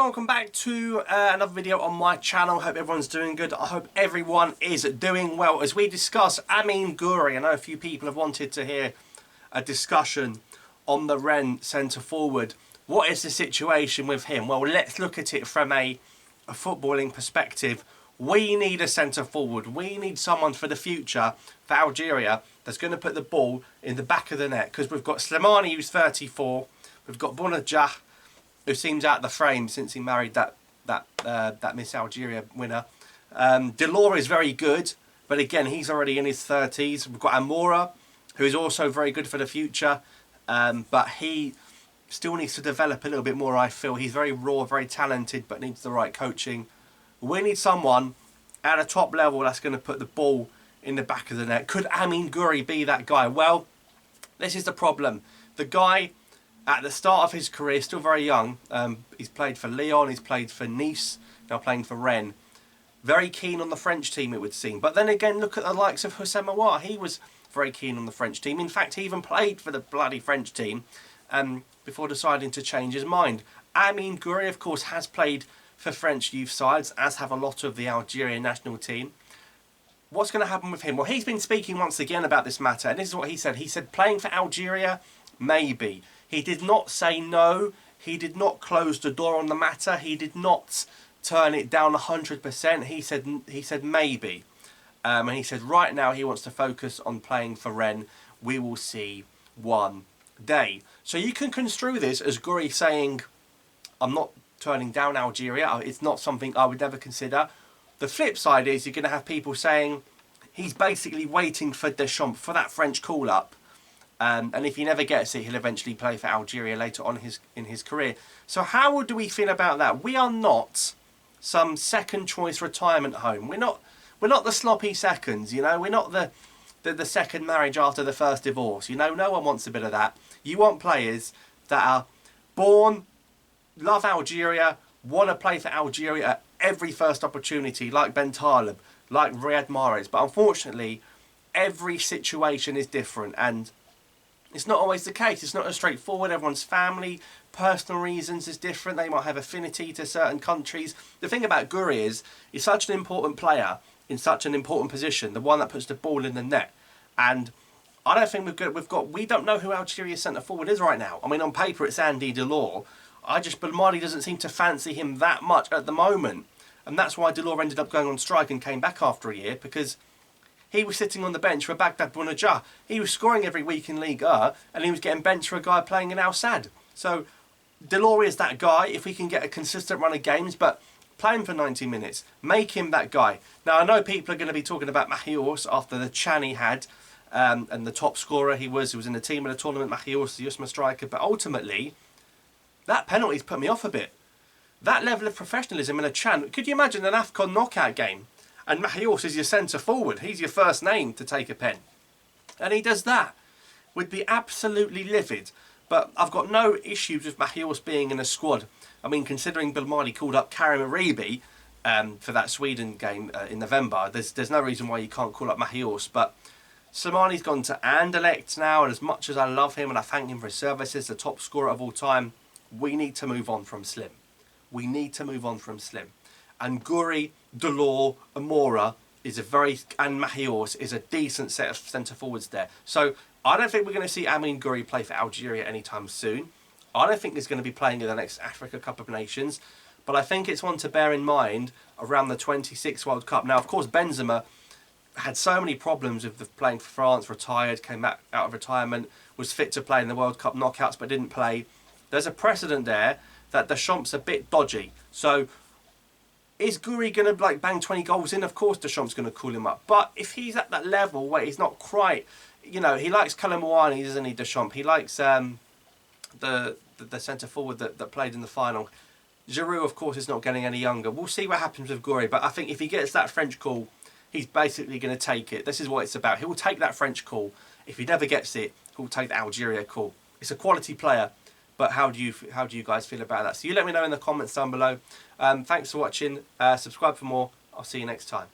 everyone, welcome back to another video on my channel. Hope everyone's doing good. I hope everyone is doing well as we discuss Amine Gouiri. I know a few people have wanted to hear a discussion on the Rennes centre forward. What is the situation with him? Well, let's look at it from a footballing perspective. We need a centre forward. We need someone for the future for Algeria that's going to put the ball in the back of the net, because we've got Slimani, who's 34. We've got Bounedjah, who seems out of the frame since he married that Miss Algeria winner. Delors is very good, but again, he's already in his 30s. We've got Amoura, who is also very good for the future, but he still needs to develop a little bit more, I feel. He's very raw, very talented, but needs the right coaching. We need someone at a top level that's going to put the ball in the back of the net. Could Amine Gouiri be that guy? Well, this is the problem. The guy, at the start of his career, still very young. He's played for Lyon, he's played for Nice, now playing for Rennes. Very keen on the French team, it would seem. But then again, look at the likes of Houssem Aouar. He was very keen on the French team. In fact, he even played for the bloody French team before deciding to change his mind. Amine Gouiri, of course, has played for French youth sides, as have a lot of the Algerian national team. What's going to happen with him? Well, he's been speaking once again about this matter, and this is what he said. He said, playing for Algeria, maybe. He did not say no. He did not close the door on the matter. He did not turn it down 100%. He said maybe. And he said right now he wants to focus on playing for Rennes. We will see one day. So you can construe this as Gouiri saying, I'm not turning down Algeria. It's not something I would ever consider. The flip side is you're going to have people saying he's basically waiting for Deschamps, for that French call-up. And if he never gets it, he'll eventually play for Algeria later on in his career. So how do we feel about that? We are not some second-choice retirement home. We're not the sloppy seconds, you know. We're not the second marriage after the first divorce. You know, no one wants a bit of that. You want players that are born, love Algeria, want to play for Algeria at every first opportunity, like Ben Taleb, like Riyad Mahrez. But unfortunately, every situation is different, and it's not always the case. It's not as straightforward. Everyone's family, personal reasons is different. They might have affinity to certain countries. The thing about Gouiri is he's such an important player in such an important position, the one that puts the ball in the net. And I don't think we don't know who Algeria's centre forward is right now. I mean, on paper it's Andy Delors. Belmadi doesn't seem to fancy him that much at the moment. And that's why Delors ended up going on strike and came back after a year, because he was sitting on the bench for Baghdad Bounedjah. He was scoring every week in Ligue 1, and he was getting benched for a guy playing in Al Sadd. So Delors is that guy if we can get a consistent run of games, but play him for 90 minutes. Make him that guy. Now, I know people are going to be talking about Mahious after the chan he had, and the top scorer he was in the team in the tournament, Mahious, the Usma striker, but ultimately, that penalty's put me off a bit. That level of professionalism in a chan. Could you imagine an AFCON knockout game? And Mahious is your centre forward. He's your first name to take a pen. And he does that. Would be absolutely livid. But I've got no issues with Mahious being in a squad. I mean, considering Belmadi called up Karim Aribi for that Sweden game in November, there's no reason why you can't call up Mahious. But Slimani's gone to Anderlecht now, and as much as I love him and I thank him for his services, the top scorer of all time, we need to move on from Slim. We need to move on from Slim. And Gouiri, Delors, Amoura and Mahious is a decent set of centre forwards there. So I don't think we're going to see Amine Gouiri play for Algeria anytime soon. I don't think he's going to be playing in the next Africa Cup of Nations. But I think it's one to bear in mind around the 26 World Cup. Now, of course, Benzema had so many problems with playing for France, retired, came back out of retirement, was fit to play in the World Cup knockouts but didn't play. There's a precedent there that Deschamps a bit dodgy. So is Gouiri going to bang 20 goals in? Of course Deschamps going to call him up. But if he's at that level where he's not quite, you know, he likes Kalamouani, doesn't he, Deschamps? He likes the centre forward that played in the final. Giroud, of course, is not getting any younger. We'll see what happens with Gouiri. But I think if he gets that French call, he's basically going to take it. This is what it's about. He will take that French call. If he never gets it, he'll take the Algeria call. It's a quality player. But how do you guys feel about that? So you let me know in the comments down below. Thanks for watching. Subscribe for more. I'll see you next time.